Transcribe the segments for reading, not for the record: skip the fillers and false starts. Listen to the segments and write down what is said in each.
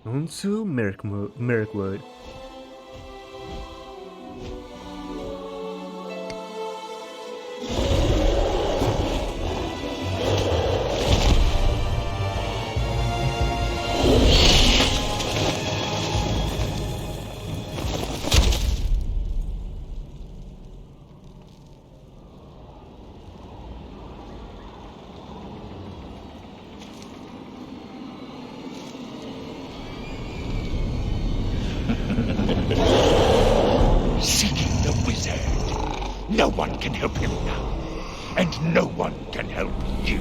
On to Mirkwood. Seeking the wizard. No one can help him now, and no one can help you.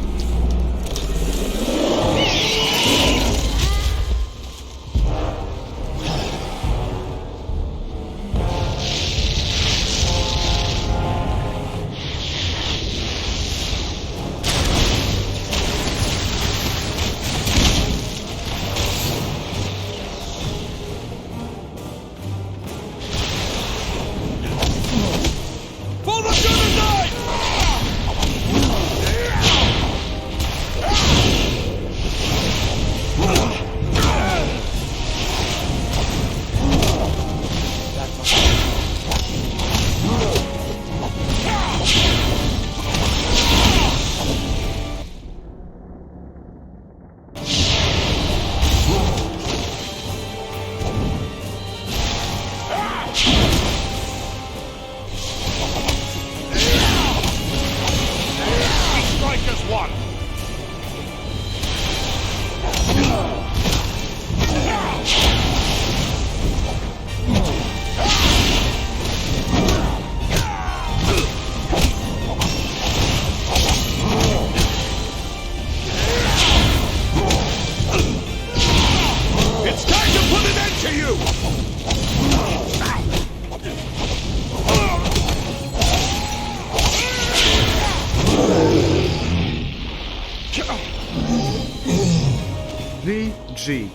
VG.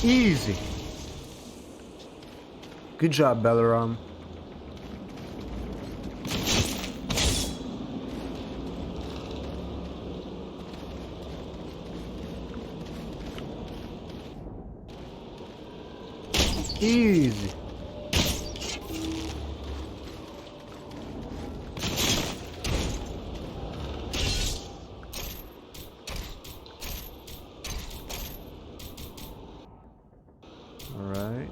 Easy. Good job, Belaram. Easy. Alright.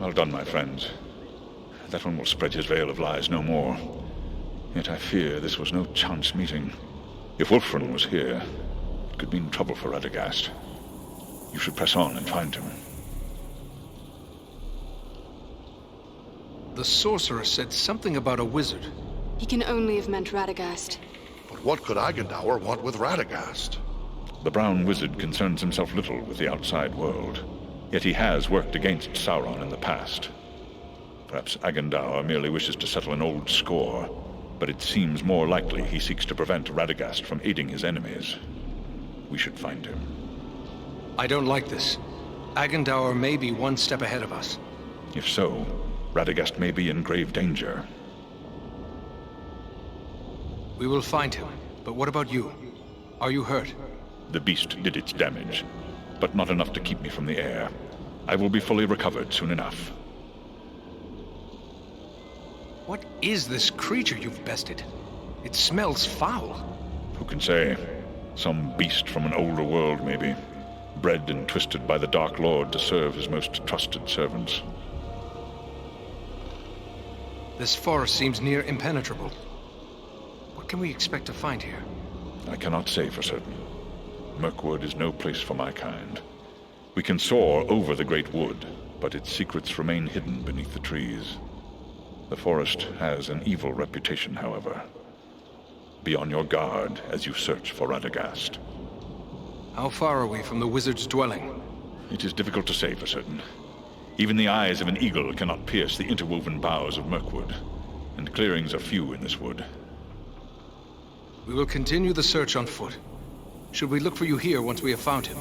Well done, my friends. That one will spread his veil of lies no more. Yet I fear this was no chance meeting. If Wolfram was here, it could mean trouble for Radagast. You should press on and find him. The sorcerer said something about a wizard. He can only have meant Radagast. But what could Agendaur want with Radagast? The brown wizard concerns himself little with the outside world. Yet he has worked against Sauron in the past. Perhaps Agendaur merely wishes to settle an old score, but it seems more likely he seeks to prevent Radagast from aiding his enemies. We should find him. I don't like this. Agendaur may be one step ahead of us. If so, Radagast may be in grave danger. We will find him. But what about you? Are you hurt? The beast did its damage, but not enough to keep me from the air. I will be fully recovered soon enough. What is this creature you've bested? It smells foul. Who can say? Some beast from an older world, maybe. Bred and twisted by the Dark Lord to serve his most trusted servants. This forest seems near impenetrable. What can we expect to find here? I cannot say for certain. Mirkwood is no place for my kind. We can soar over the great wood, but its secrets remain hidden beneath the trees. The forest has an evil reputation, however. Be on your guard as you search for Radagast. How far are we from the wizard's dwelling? It is difficult to say for certain. Even the eyes of an eagle cannot pierce the interwoven boughs of Mirkwood, and clearings are few in this wood. We will continue the search on foot. Should we look for you here once we have found him?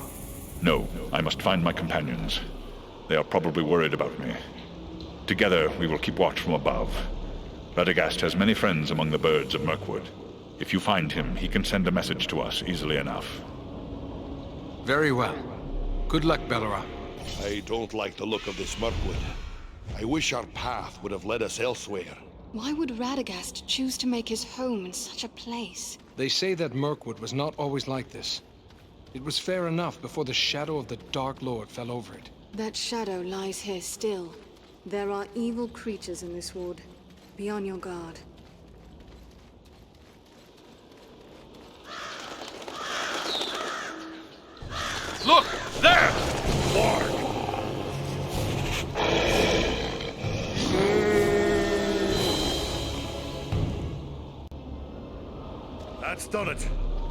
No, I must find my companions. They are probably worried about me. Together, we will keep watch from above. Radagast has many friends among the birds of Mirkwood. If you find him, he can send a message to us easily enough. Very well. Good luck, Belleroth. I don't like the look of this Mirkwood. I wish our path would have led us elsewhere. Why would Radagast choose to make his home in such a place? They say that Mirkwood was not always like this. It was fair enough before the shadow of the Dark Lord fell over it. That shadow lies here still. There are evil creatures in this wood. Be on your guard. Look! There! Warg! That's done it.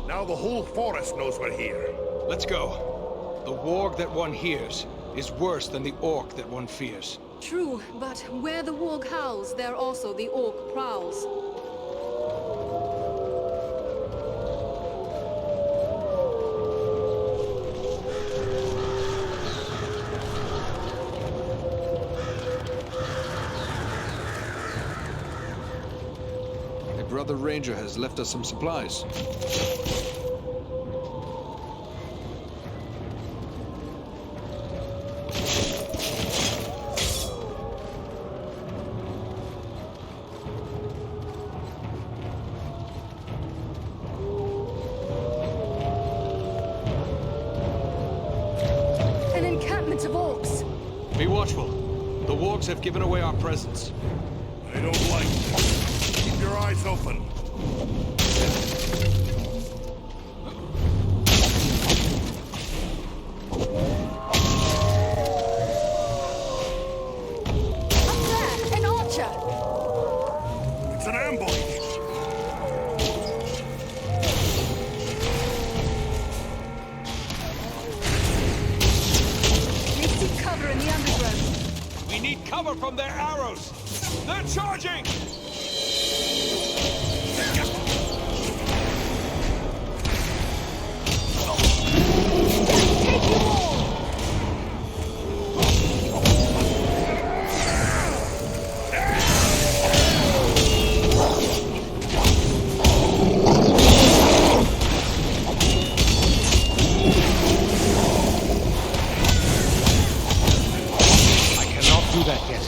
Now the whole forest knows we're here. Let's go. The warg that one hears is worse than the orc that one fears. True, but where the warg howls, there also the orc prowls. My brother Ranger has left us some supplies. An encampment of orcs! Be watchful. The wargs have given away our presence. I don't like this. Keep your eyes open. Up there! An archer! It's an ambush. They seek cover in the undergrowth. We need cover from their arrows! They're charging! Take you all! I cannot do that yet.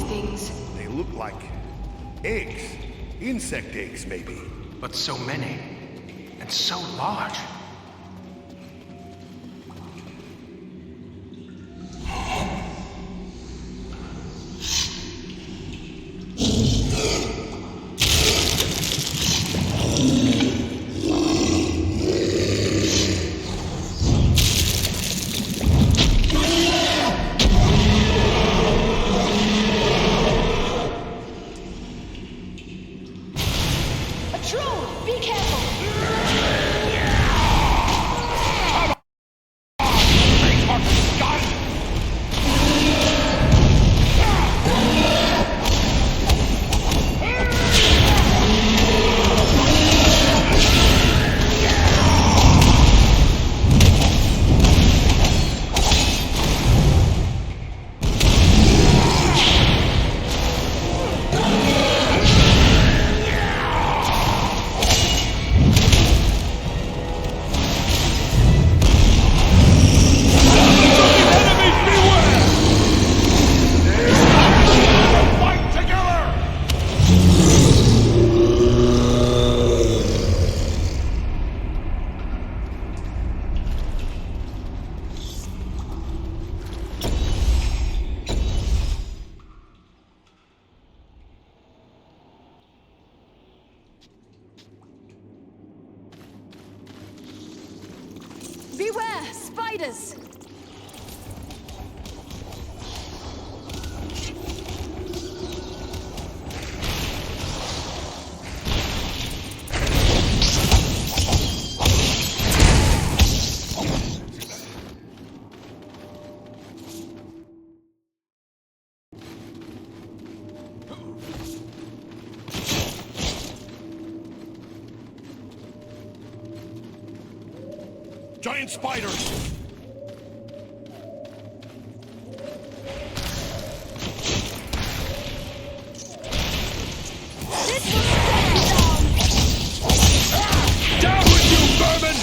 things? They look like eggs. Insect eggs, maybe. But so many. And so large. Beware! Spiders! Giant spiders! Down with you, vermin!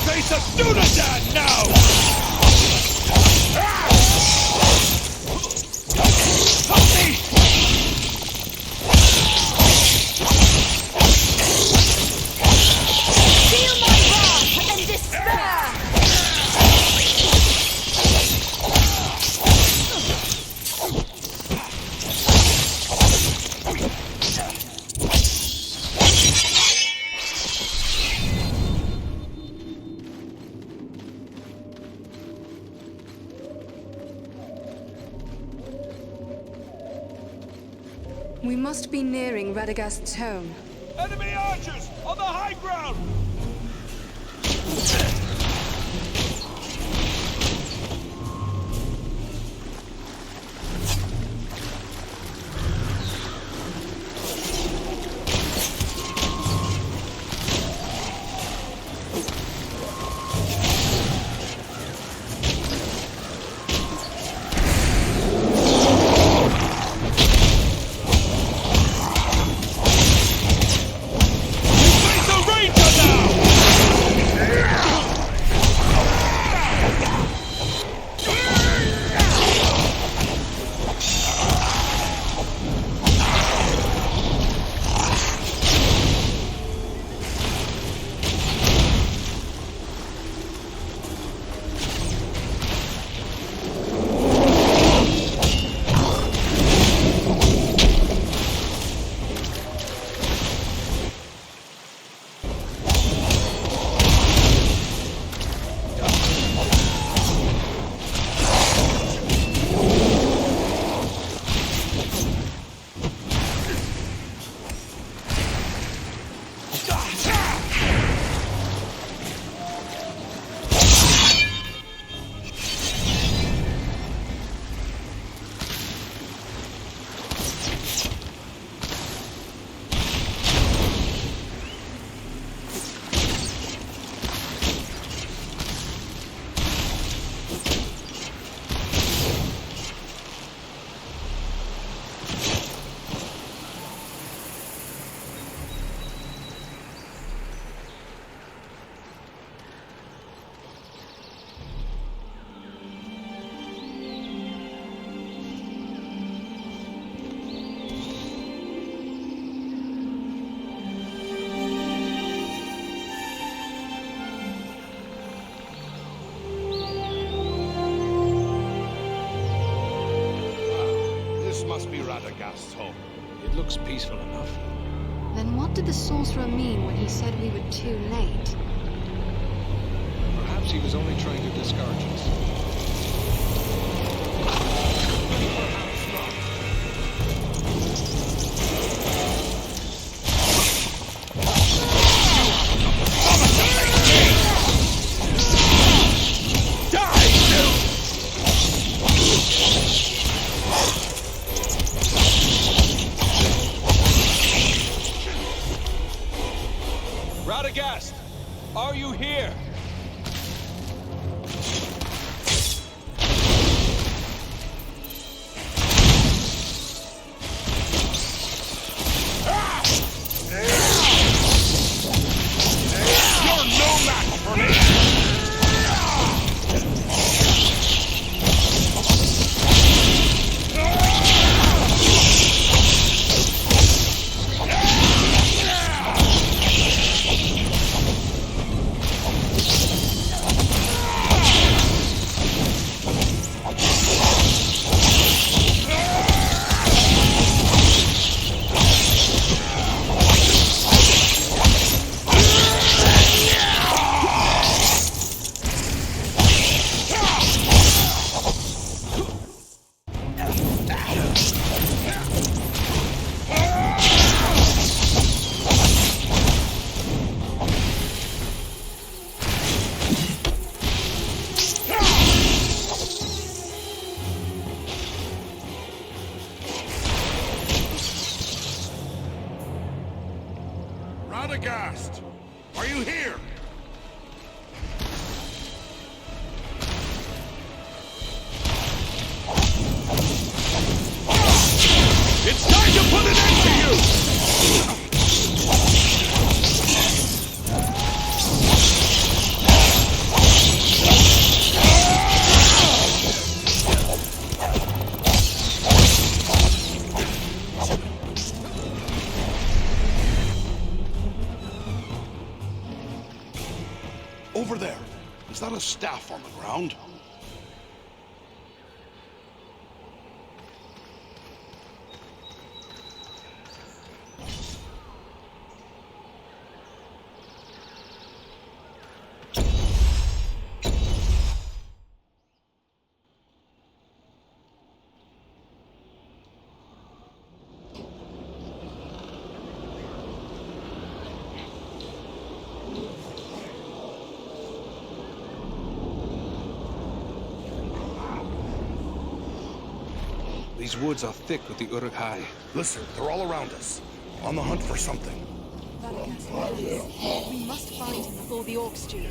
Face a Dunadan now! Help me! Feel my wrath and despair! We must be nearing Radagast's home. Enemy archers on the high ground! Radagast's home. It looks peaceful enough. Then what did the sorcerer mean when he said we were too late? Perhaps he was only trying to discourage us. Radagast! Are you here? You're no match for me! Radagast! Are you here? It's time to put an end to you! Over there. Is that a staff on the ground? These woods are thick with the Uruk-hai. Listen, they're all around us. On the hunt for something. Radagast, we must find him before the orcs do.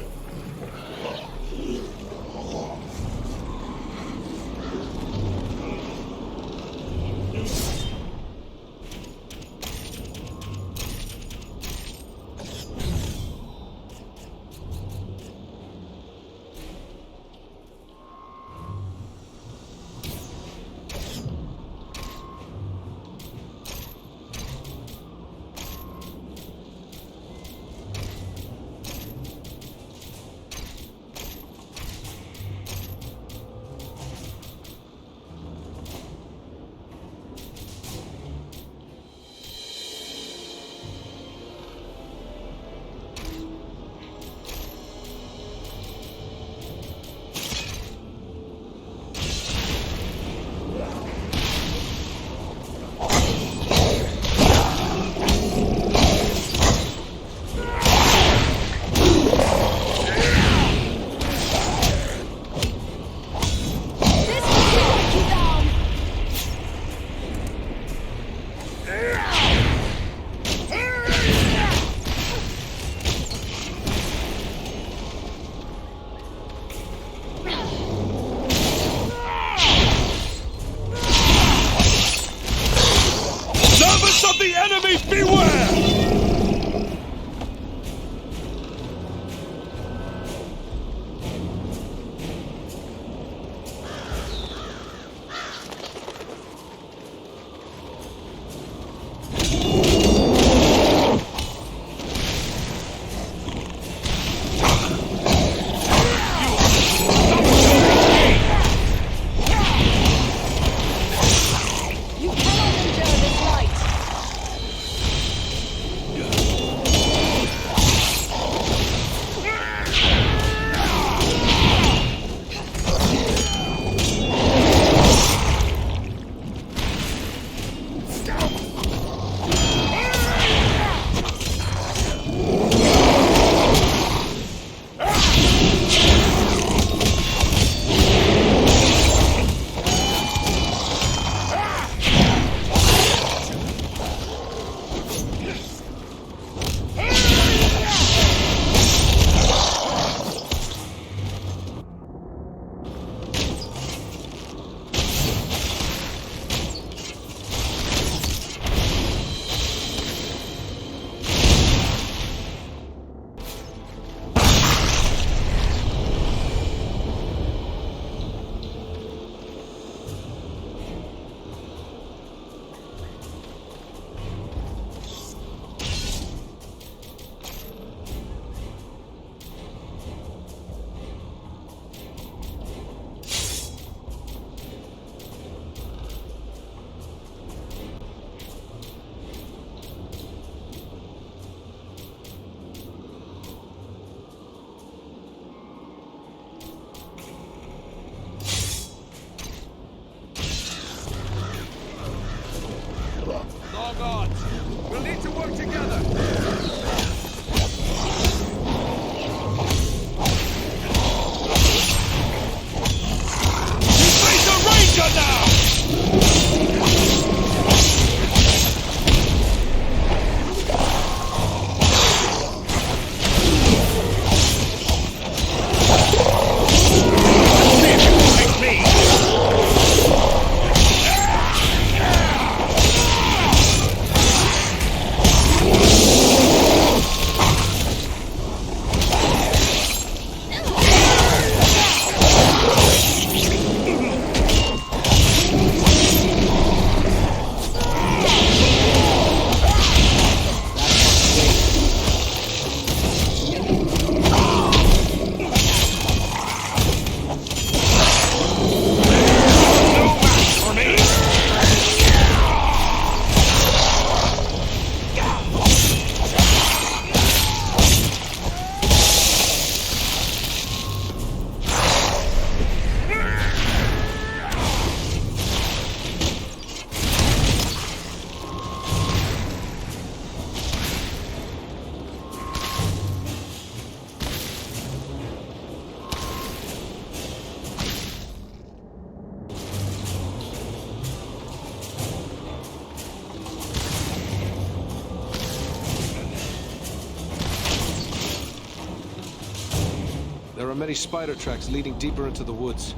are many spider tracks leading deeper into the woods.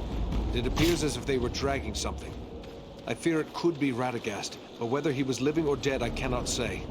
It appears as if they were dragging something. I fear it could be Radagast, but whether he was living or dead, I cannot say.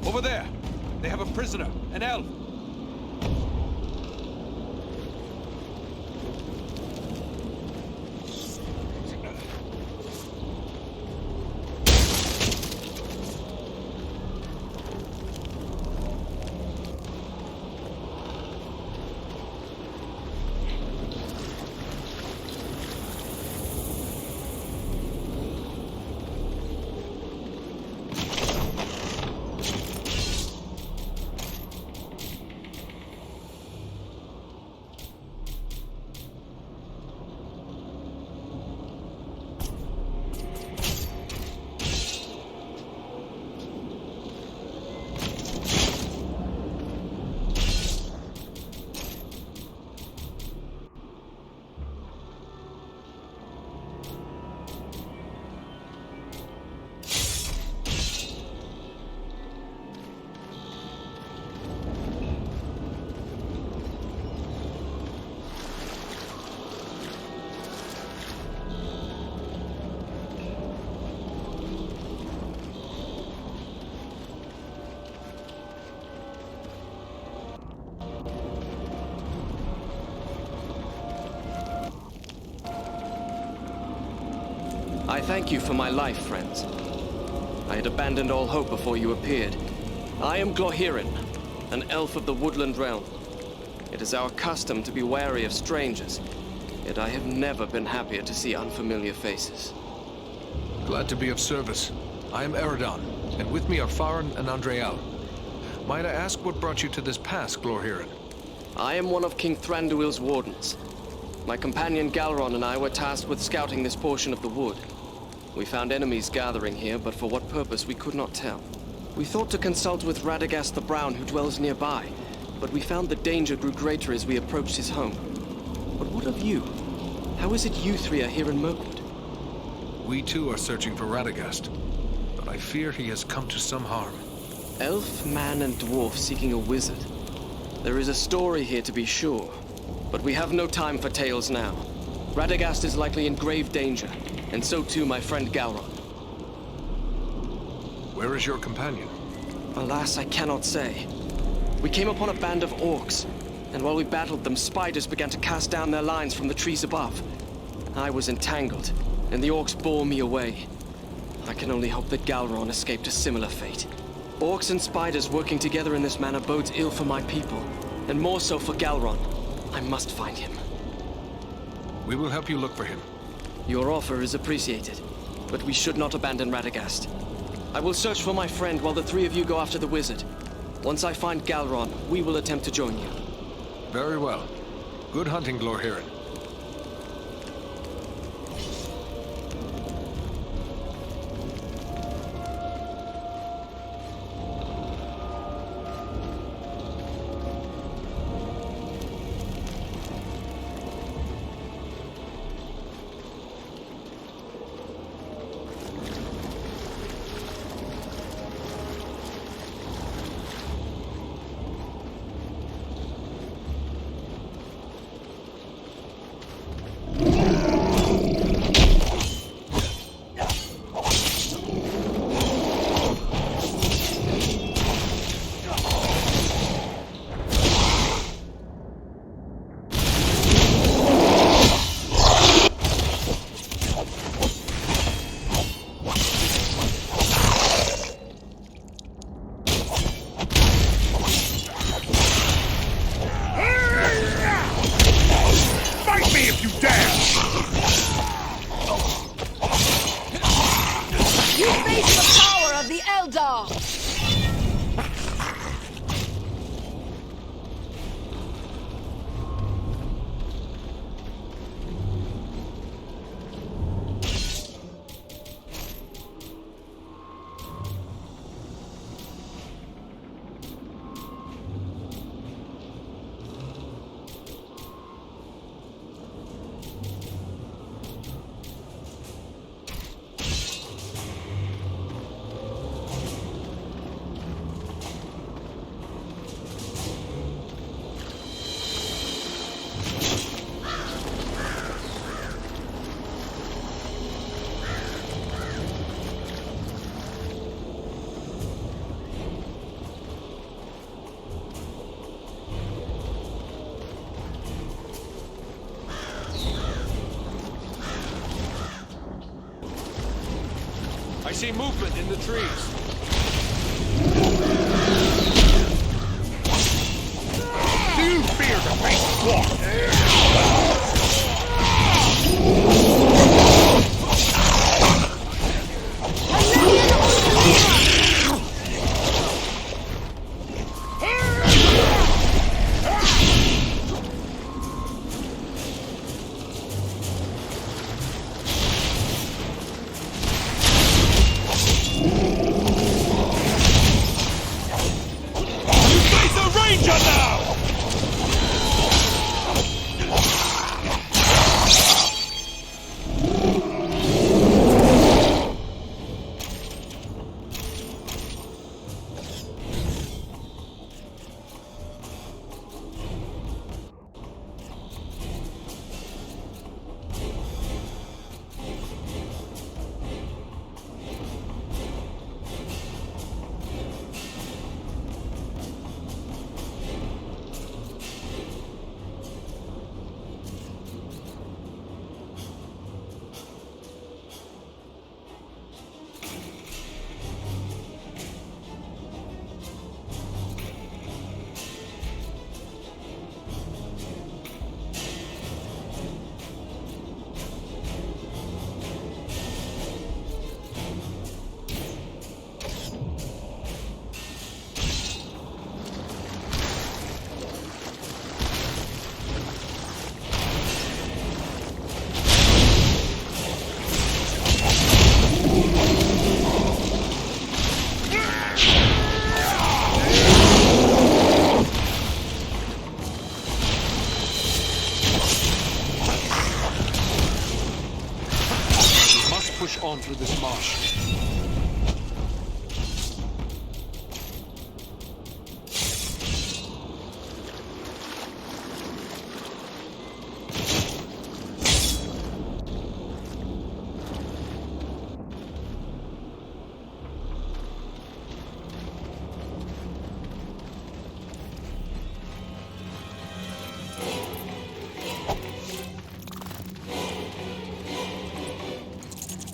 Over there! They have a prisoner, an elf! I thank you for my life, friends. I had abandoned all hope before you appeared. I am Glorhirin, an elf of the woodland realm. It is our custom to be wary of strangers, yet I have never been happier to see unfamiliar faces. Glad to be of service. I am Eridon, and with me are Farron and Andreal. Might I ask what brought you to this pass, Glorhirin? I am one of King Thranduil's wardens. My companion Galron and I were tasked with scouting this portion of the wood. We found enemies gathering here, but for what purpose we could not tell. We thought to consult with Radagast the Brown, who dwells nearby, but we found the danger grew greater as we approached his home. But what of you? How is it you three are here in Mirkwood? We too are searching for Radagast, but I fear he has come to some harm. Elf, man, and dwarf seeking a wizard. There is a story here to be sure, but we have no time for tales now. Radagast is likely in grave danger, and so too my friend Galron. Where is your companion? Alas, I cannot say. We came upon a band of orcs, and while we battled them, spiders began to cast down their lines from the trees above. I was entangled, and the orcs bore me away. I can only hope that Galron escaped a similar fate. Orcs and spiders working together in this manner bodes ill for my people, and more so for Galron. I must find him. We will help you look for him. Your offer is appreciated, but we should not abandon Radagast. I will search for my friend while the three of you go after the wizard. Once I find Galron, we will attempt to join you. Very well. Good hunting, Glorhiren. I see movement in the trees. Do you fear the face walk? On through this marsh.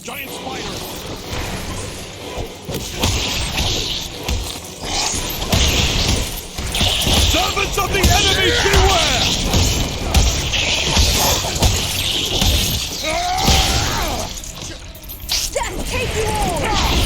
Giant spider! Servants of the enemy, beware! Death take you all!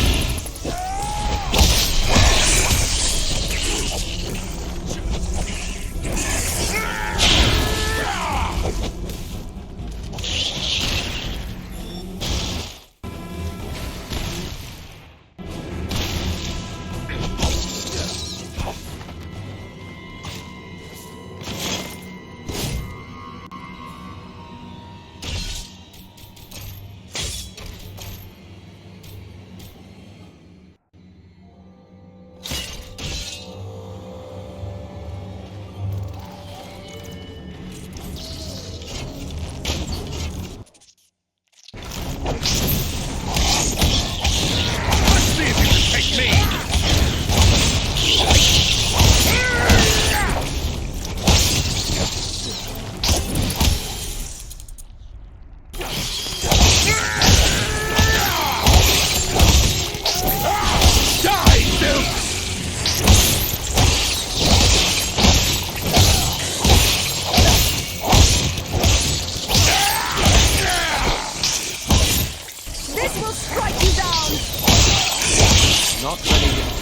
Not ready yet.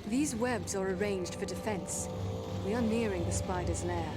These webs are arranged for defense. We are nearing the spider's lair.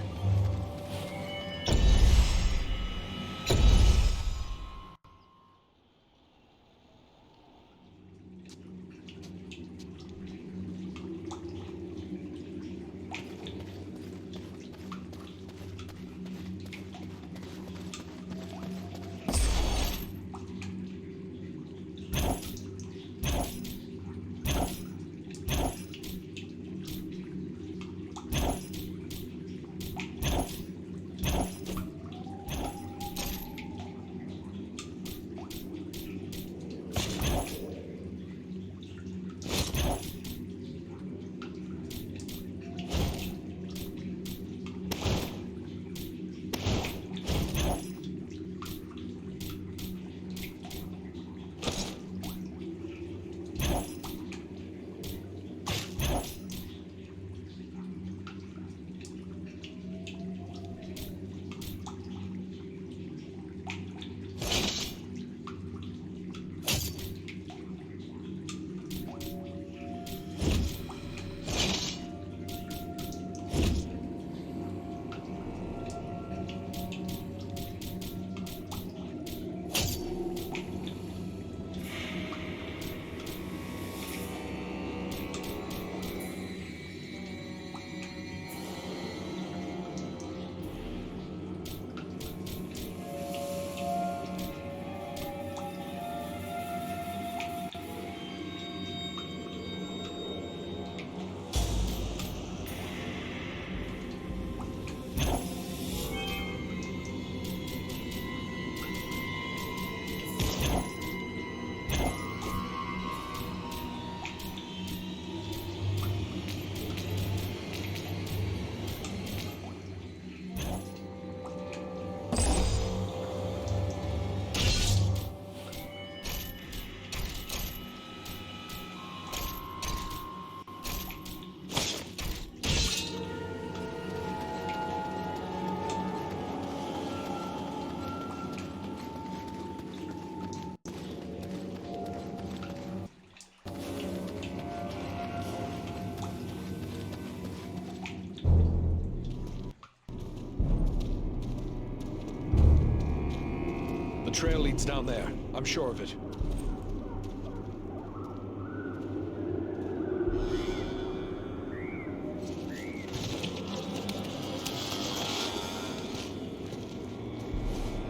trail leads down there. I'm sure of it.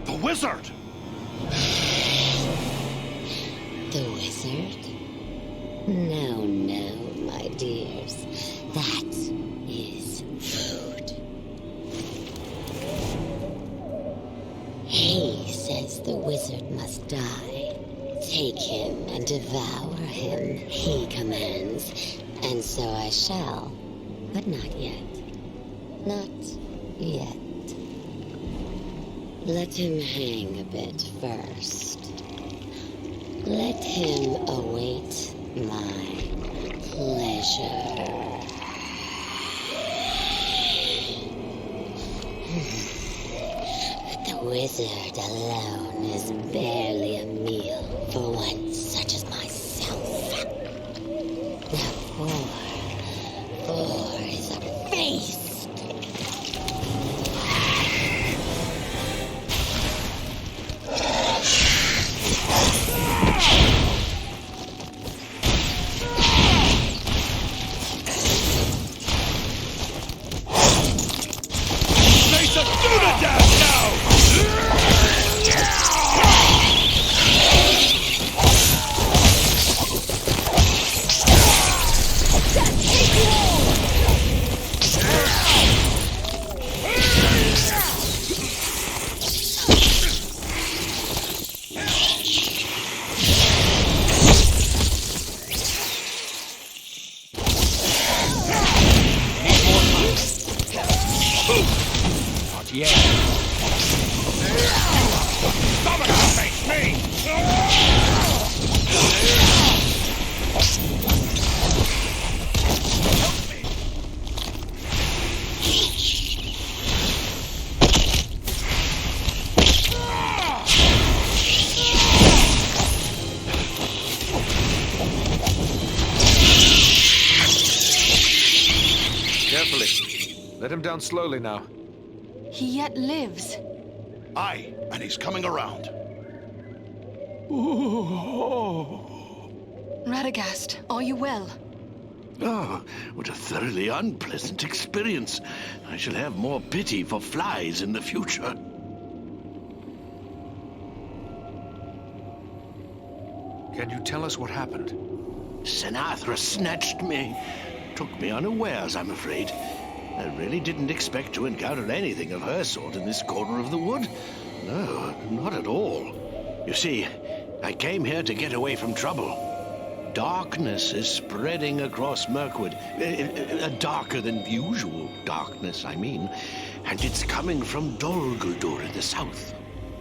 The wizard! The wizard? No, no, my dears. That is food. He says the wizard must die. Take him and devour him, he commands. And so I shall. But not yet. Not yet. Let him hang a bit first. Let him await my pleasure. But the wizard alone is barely a meal for one such as myself. Now for is a feast. Let him down slowly now. He yet lives. Aye, and he's coming around. Radagast, are you well? Oh, what a thoroughly unpleasant experience. I shall have more pity for flies in the future. Can you tell us what happened? Sinatra snatched me. Took me unawares, I'm afraid. I really didn't expect to encounter anything of her sort in this corner of the wood. No, not at all. You see, I came here to get away from trouble. Darkness is spreading across Mirkwood. A darker than usual darkness, I mean. And it's coming from Dol Guldur in the south.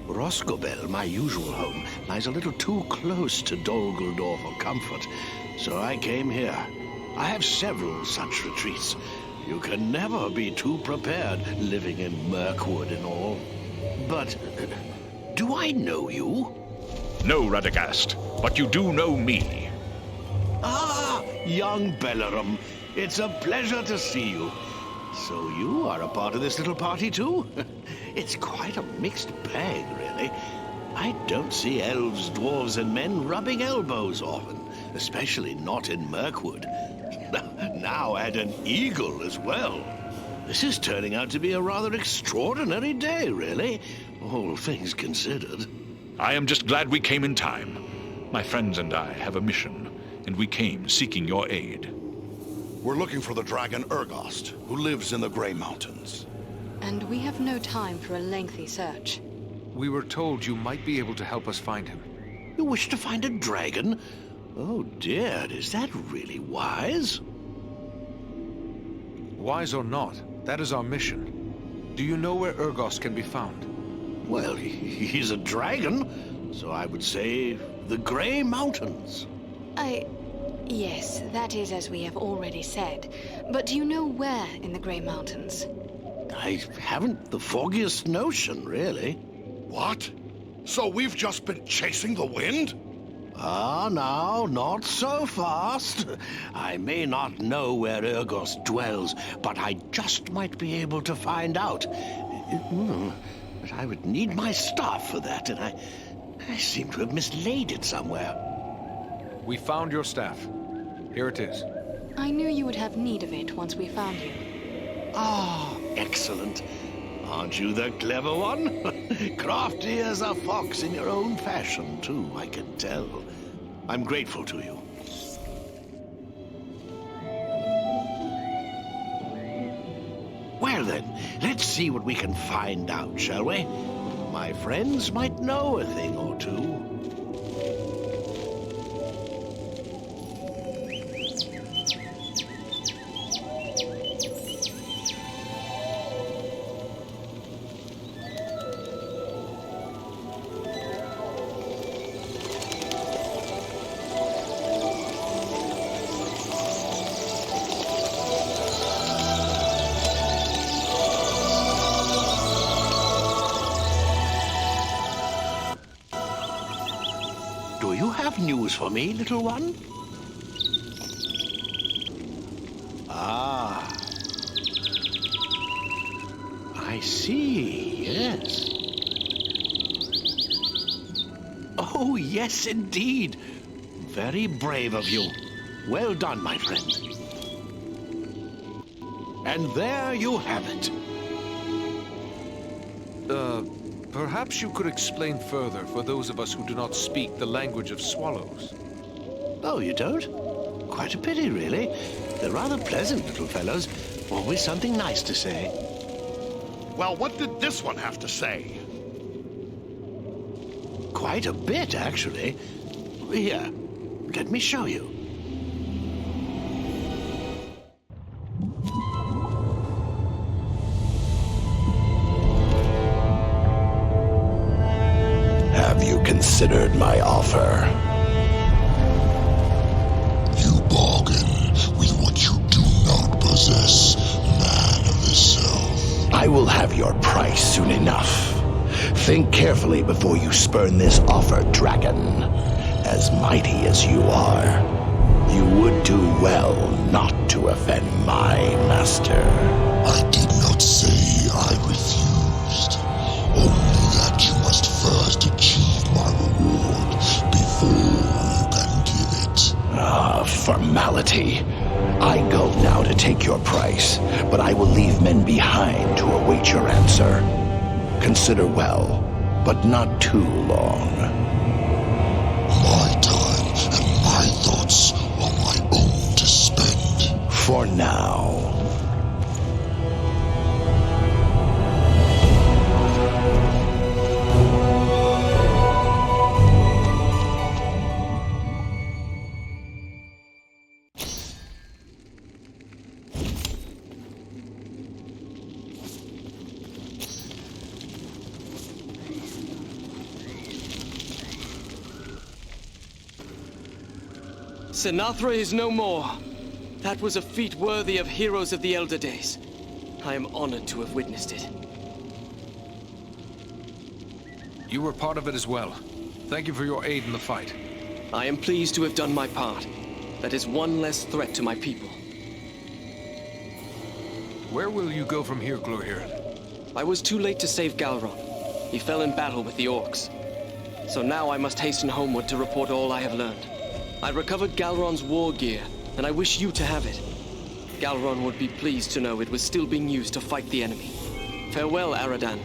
Roscobel, my usual home, lies a little too close to Dol Guldur for comfort. So I came here. I have several such retreats. You can never be too prepared, living in Mirkwood and all. But, do I know you? No, Radagast, but you do know me. Ah, young Bellerum. It's a pleasure to see you. So you are a part of this little party too? It's quite a mixed bag, really. I don't see elves, dwarves, and men rubbing elbows often, especially not in Mirkwood. Now add an eagle as well. This is turning out to be a rather extraordinary day, really, all things considered. I am just glad we came in time. My friends and I have a mission, and we came seeking your aid. We're looking for the dragon Radagast, who lives in the Grey Mountains. And we have no time for a lengthy search. We were told you might be able to help us find him. You wish to find a dragon? Oh dear, is that really wise? Wise or not, that is our mission. Do you know where Radagast can be found? Well, he's a dragon, so I would say the Grey Mountains. Yes, that is as we have already said. But do you know where in the Grey Mountains? I haven't the foggiest notion, really. What? So we've just been chasing the wind? Ah, now, not so fast. I may not know where Radagast dwells, but I just might be able to find out. But I would need my staff for that, and I seem to have mislaid it somewhere. We found your staff. Here it is. I knew you would have need of it once we found you. Ah, excellent. Aren't you the clever one? Crafty as a fox in your own fashion, too, I can tell. I'm grateful to you. Well then, let's see what we can find out, shall we? My friends might know a thing or two. Do you have news for me, little one? Ah. I see, yes. Oh, yes, indeed. Very brave of you. Well done, my friend. And there you have it. Perhaps you could explain further for those of us who do not speak the language of swallows. Oh, you don't? Quite a pity, really. They're rather pleasant little fellows. Always something nice to say. Well, what did this one have to say? Quite a bit, actually. Here, let me show you. Have you considered my offer? You bargain with what you do not possess, man of the South. I will have your price soon enough. Think carefully before you spurn this offer, dragon. As mighty as you are, you would do well not to offend my master. I did not say I refused. Only that you must first achieve my reward before you can give it. Ah, formality. I go now to take your price, but I will leave men behind to await your answer. Consider well, but not too long. My time and my thoughts are my own to spend. For now. Sinatra is no more. That was a feat worthy of heroes of the elder days. I am honored to have witnessed it. You were part of it as well. Thank you for your aid in the fight. I am pleased to have done my part. That is one less threat to my people. Where will you go from here, Glorhir? I was too late to save Galron. He fell in battle with the orcs. So now I must hasten homeward to report all I have learned. I recovered Galron's war gear, and I wish you to have it. Galron would be pleased to know it was still being used to fight the enemy. Farewell, Aradan.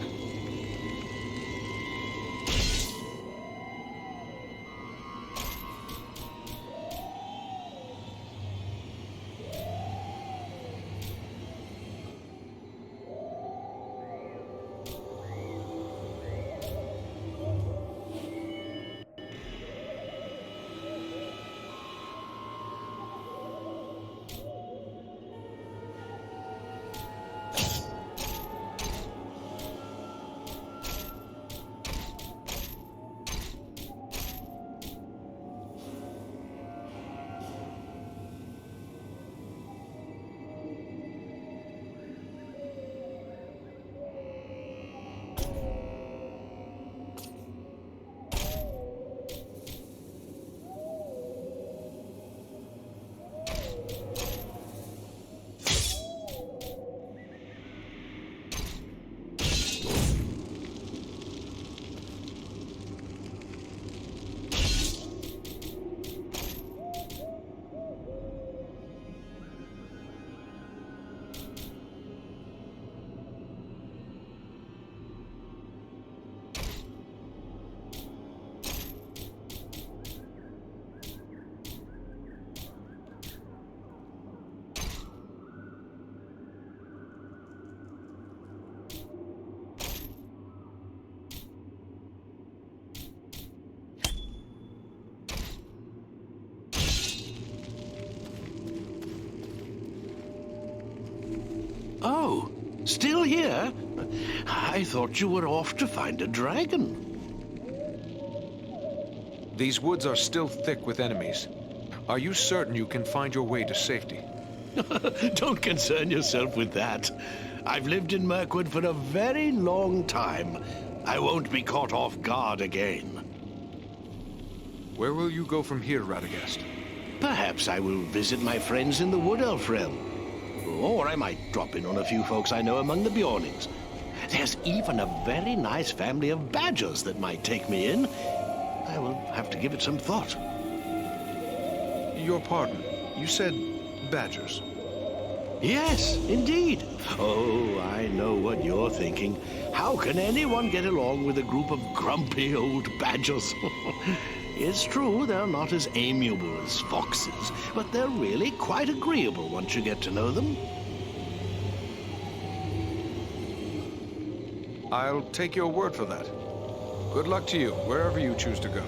Oh, still here? I thought you were off to find a dragon. These woods are still thick with enemies. Are you certain you can find your way to safety? Don't concern yourself with that. I've lived in Mirkwood for a very long time. I won't be caught off guard again. Where will you go from here, Radagast? Perhaps I will visit my friends in the Wood Elf realm. Or I might drop in on a few folks I know among the Bjornings. There's even a very nice family of badgers that might take me in. I will have to give it some thought. Your pardon. You said badgers. Yes, indeed. Oh, I know what you're thinking. How can anyone get along with a group of grumpy old badgers? It's true, they're not as amiable as foxes, but they're really quite agreeable once you get to know them. I'll take your word for that. Good luck to you, wherever you choose to go.